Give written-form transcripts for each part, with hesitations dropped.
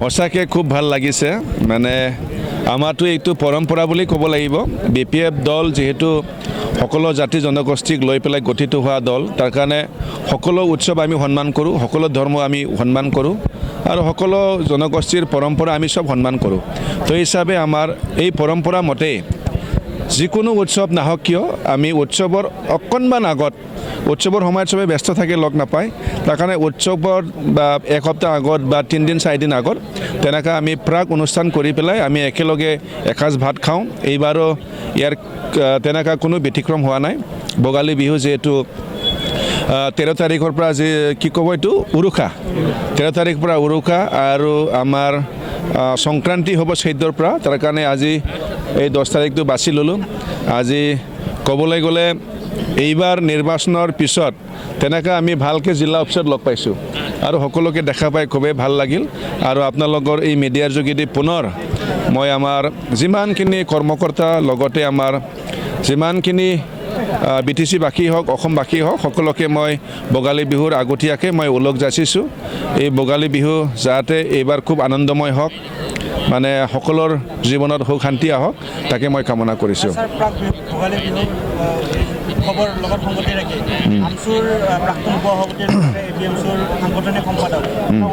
সঁচাকৈ খুব ভাল লাগিছে মানে আমাৰতো এইটো পৰম্পৰা বুলি ক'ব লাগিব BPF দল যিহেতু সকলো জাতি জনগোষ্ঠীক লৈ পেলাই গঠিত হোৱা দল তাৰ কাৰণে সকলো উৎসৱ আমি সন্মান কৰোঁ সকলো ধৰ্ম আমি সন্মান কৰোঁ আৰু সকলো জনগোষ্ঠীৰ পৰম্পৰা আমি সব সন্মান কৰোঁ তো হিচাপে আমাৰ এই পৰম্পৰা মতে যিকোনো উৎসৱ নাহক কিয় আমি উৎসৱৰ অকণমান আগত উৎসৱৰ সময়ত সবে ব্যস্ত থাকে লগ নাপায় তাৰ কাৰণে উৎসৱৰ বা এক সপ্তাহ আগত বা 3 দিন 4 দিন আগত তেনেকৈ আমি প্ৰাক অনুষ্ঠান কৰি পেলাই আমি একেলগে এসাঁজ ভাত খাওঁ এইবাৰো ইয়াৰ তেনেকুৱা কোনো ব্যতিক্ৰম হোৱা নাই ভোগালী বিহু যিহেতু 13 তাৰিখৰ পৰা যে কি ক'ব এইটো উৰুকা 13 তাৰিখৰ পৰা উৰুকা আৰু আমাৰ সংক্ৰান্তি হ'ব 14ৰ পৰা তাৰ কাৰণে আজি এই 10 তাৰিখটো বাছি ল'লোঁ আজি ক'বলৈ গ'লে এইবাৰ নিৰ্বাচনৰ পিছত তেনেকৈ আমি ভালকৈ জিলা অফিচত লগ পাইছোঁ আৰু সকলোকে দেখা পাই খুবেই ভাল লাগিল আৰু আপোনালোকৰ এই মিডিয়াৰ যোগেদি পুনৰ মই আমাৰ যিমানখিনি কৰ্মকৰ্তা লগতে আমাৰ যিমানখিনি BTC বাকী হওক অসমবাসী হওক সকলোকে মই ভোগালী বিহুৰ আগতীয়াকৈ মই ওলগ যাচিছোঁ এই ভোগালী বিহু যাতে এইবাৰ খুব আনন্দময় হওক মানে সকলৰ জীৱনত সুখ শান্তি আহক তাকে মই কামনা কৰিছোঁ ভোগালী বিহুৰ খবৰ লগত সংগতি ৰাখি আমচুৰ প্ৰাক্তন সভাপতিৰ APMCৰ সাংগঠনিক সম্পাদক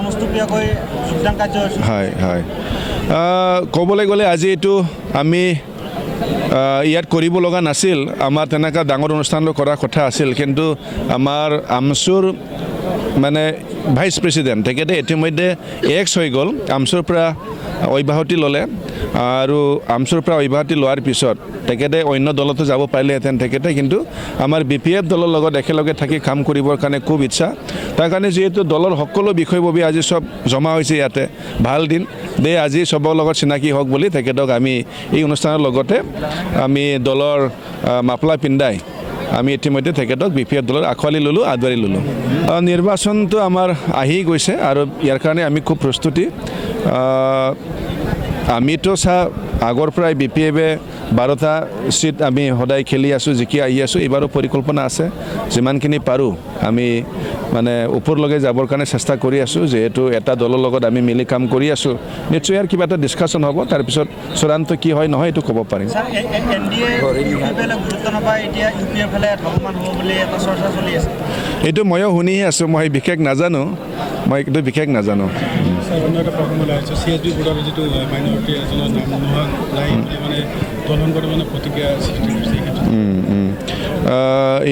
অনুষ্ঠুপীয়াকৈ যোগদান কাৰ্যসূচী হয় হয় ক'বলৈ গ'লে আজি এইটো আমি ইয়াত কৰিব লগা নাছিল আমাৰ তেনেকুৱা ডাঙৰ অনুষ্ঠানটো কৰাৰ কথা আছিল কিন্তু আমাৰ আমচুৰ মানে ভাইচ প্ৰেচিডেণ্ট তেখেতে ইতিমধ্যে এক্স হৈ গ'ল আমচুৰ পৰা অব্যাহতি ল'লে আৰু আমচুৰ পৰা অব্যাহতি লোৱাৰ পিছত তেখেতে অন্য দলতো যাব পাৰিলেহেঁতেন তেখেতে কিন্তু আমাৰ BPF দলৰ লগত একেলগে থাকি কাম কৰিবৰ কাৰণে খুব ইচ্ছা তাৰ কাৰণে যিহেতু দলৰ সকলো বিষয়ববী আজি সব জমা হৈছে ইয়াতে ভাল দিন দে আজি সবৰ লগত চিনাকি হওক বুলি তেখেতক আমি এই অনুষ্ঠানৰ লগতে আমি দলৰ মাফলা পিন্ধাই আমি ইতিমধ্যে তেখেতক BPF দলৰ আঁকোৱালি ল'লোঁ আদৰি ল'লোঁ নিৰ্বাচনটো আমাৰ আহি গৈছে আৰু ইয়াৰ কাৰণে আমি খুব প্ৰস্তুতি আমিতো আগৰ পৰাই BPFে 12টা সিট আমি সদায় খেলি আছোঁ জিকি আহি আছোঁ এইবাৰো পৰিকল্পনা আছে যিমানখিনি পাৰোঁ আমি মানে ওপৰলৈকে যাবৰ কাৰণে চেষ্টা কৰি আছোঁ যিহেতু এটা দলৰ লগত আমি মিলি কাম কৰি আছোঁ নিশ্চয় ইয়াৰ কিবা এটা ডিছকাশ্যন হ'ব তাৰপিছত চূড়ান্ত কি হয় নহয় এইটো ক'ব পাৰিম এইটো ময়ো শুনিহে আছোঁ মই বিশেষ নাজানো মই এইটো বিশেষ নাজানো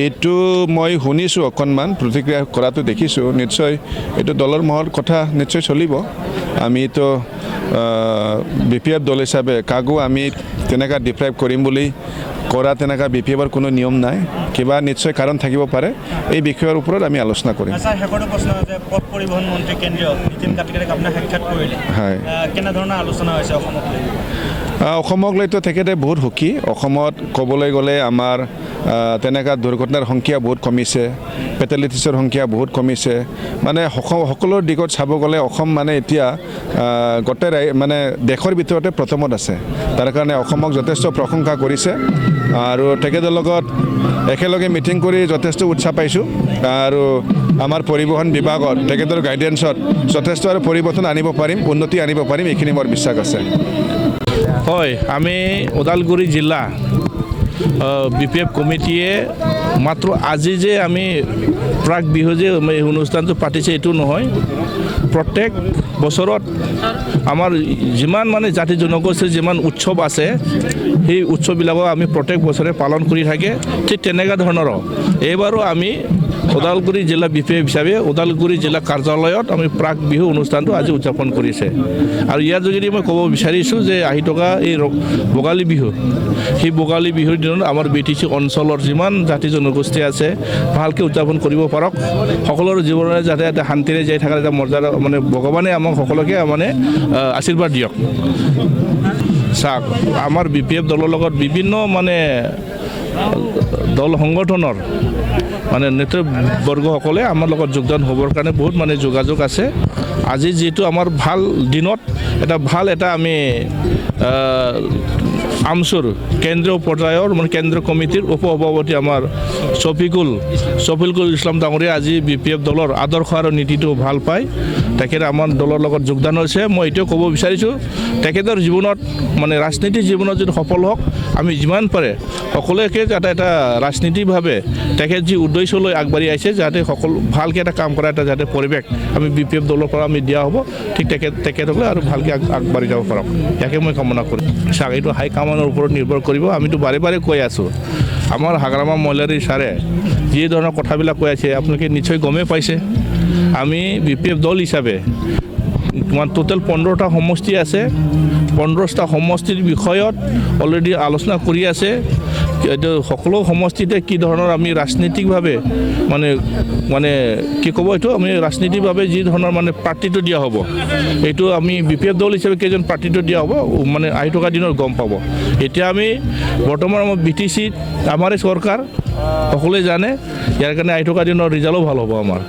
এইটো মই শুনিছোঁ অকণমান প্ৰতিক্ৰিয়া কৰাটো দেখিছোঁ নিশ্চয় এইটো দলৰ মহল কথা নিশ্চয় চলিব আমিতো BPF দল হিচাপে কাকো আমি তেনেকুৱা ডিপ্ৰাইভ কৰিম বুলি কৰা তেনেকুৱা BPFৰ কোনো নিয়ম নাই কিবা নিশ্চয় কাৰণ থাকিব পাৰে এই বিষয়ৰ ওপৰত আমি আলোচনা কৰিম পথ পৰিবহণ মন্ত্ৰী কেন্দ্ৰীয় নীতিন গাডকাৰীক আপোনাক সাক্ষাৎ কৰিলে হয় কেনেধৰণৰ আলোচনা হৈছে অসমক লৈ অসমক লৈতো তেখেতে বহুত সুখী অসমত ক'বলৈ গ'লে আমাৰ তেনেকুৱা দুৰ্ঘটনাৰ সংখ্যা বহুত কমিছে ফেটেলিটিছৰ সংখ্যা বহুত কমিছে মানে সকলো দিশত চাব গ'লে অসম মানে এতিয়া গোটেই মানে দেশৰ ভিতৰতে প্ৰথমত আছে তাৰ কাৰণে অসমক যথেষ্ট প্ৰশংসা কৰিছে আৰু তেখেতৰ লগত একেলগে মিটিং কৰি যথেষ্ট উৎসাহ পাইছোঁ আৰু আমাৰ পৰিবহণ বিভাগত তেখেতৰ গাইডেন্সত যথেষ্ট আৰু পৰিৱৰ্তন আনিব পাৰিম উন্নতি আনিব পাৰিম এইখিনি মোৰ বিশ্বাস আছে হয় আমি ওদালগুৰি জিলা BPF কমিটিয়ে মাত্ৰ আজি যে আমি প্ৰাক বিহু যে অনুষ্ঠানটো পাতিছে এইটো নহয় প্ৰত্যেক বছৰত আমাৰ যিমান মানে জাতি জনগোষ্ঠীৰ যিমান উৎসৱ আছে সেই উৎসৱবিলাকক আমি প্ৰত্যেক বছৰে পালন কৰি থাকে ঠিক তেনেকুৱা ধৰণৰ এইবাৰো আমি ওদালগুৰি জিলা BPF হিচাপে ওদালগুৰি জিলা কাৰ্যালয়ত আমি প্ৰাক বিহু অনুষ্ঠানটো আজি উদযাপন কৰিছে আৰু ইয়াৰ যোগেদি মই ক'ব বিচাৰিছোঁ যে আহি থকা এই ভোগালী বিহু সেই ভোগালী বিহুৰ দিনত আমাৰ BTC অঞ্চলৰ যিমান জাতি জনগোষ্ঠী আছে ভালকৈ উদযাপন কৰিব পাৰক সকলোৰে জীৱনলৈ যাতে এটা শান্তিৰে যাই থকাৰ এটা মৰ্যাদা মানে ভগৱানে আমাক সকলোকে মানে আশীৰ্বাদ দিয়ক চাওক আমাৰ BPF দলৰ লগত বিভিন্ন মানে দল সংগঠনৰ মানে নেতৃবৰ্গসকলে আমাৰ লগত যোগদান হ'বৰ কাৰণে বহুত মানে যোগাযোগ আছে আজি যিহেতু আমাৰ ভাল দিনত এটা আমি আমচুৰ কেন্দ্ৰীয় পৰ্যায়ৰ মানে কেন্দ্ৰীয় কমিটিৰ উপ সভাপতি আমাৰ শফিকুল ইছলাম ডাঙৰীয়া আজি BPF দলৰ আদৰ্শ আৰু নীতিটো ভাল পায় তেখেতে আমাৰ দলৰ লগত যোগদান হৈছে মই এইটোও ক'ব বিচাৰিছোঁ তেখেতৰ জীৱনত মানে ৰাজনীতি জীৱনত যদি সফল হওক আমি যিমান পাৰে সকলোকে যাতে এটা ৰাজনীতিভাৱে তেখেত যি উদ্দেশ্যলৈ আগবাঢ়ি আহিছে যাতে সকলো ভালকৈ এটা কাম কৰা এটা যাতে পৰিৱেশ আমি BPF দলৰ পৰা আমি দিয়া হ'ব ঠিক তেখেতসকলে আৰু ভালকৈ আগবাঢ়ি যাব পাৰক ইয়াকে মই কামনা কৰিম চাওক এইটো হাইকমাণ্ডৰ ওপৰত নিৰ্ভৰ কৰিব আমিতো বাৰে বাৰে কৈ আছোঁ আমাৰ হাগ্ৰামা মহিলাৰী ছাৰে যি ধৰণৰ কথাবিলাক কৈ আছে আপোনালোকে নিশ্চয় গমেই পাইছে আমি BPF দল হিচাপে টোটেল 15টা সমষ্টি আছে 15টা সমষ্টিৰ বিষয়ত অলৰেডি আলোচনা কৰি আছে সকলো সমষ্টিতে কি ধৰণৰ আমি ৰাজনীতিকভাৱে মানে কি ক'ব এইটো আমি ৰাজনীতিকভাৱে যি ধৰণৰ মানে প্ৰাৰ্থীটো দিয়া হ'ব এইটো আমি BPF দল হিচাপে কেইজন প্ৰাৰ্থীটো দিয়া হ'ব মানে আহি থকা দিনত গম পাব এতিয়া আমি বৰ্তমান আমাৰ BTC আমাৰে চৰকাৰ সকলোৱে জানে ইয়াৰ কাৰণে আহি থকা দিনৰ ৰিজাল্টো ভাল হ'ব আমাৰ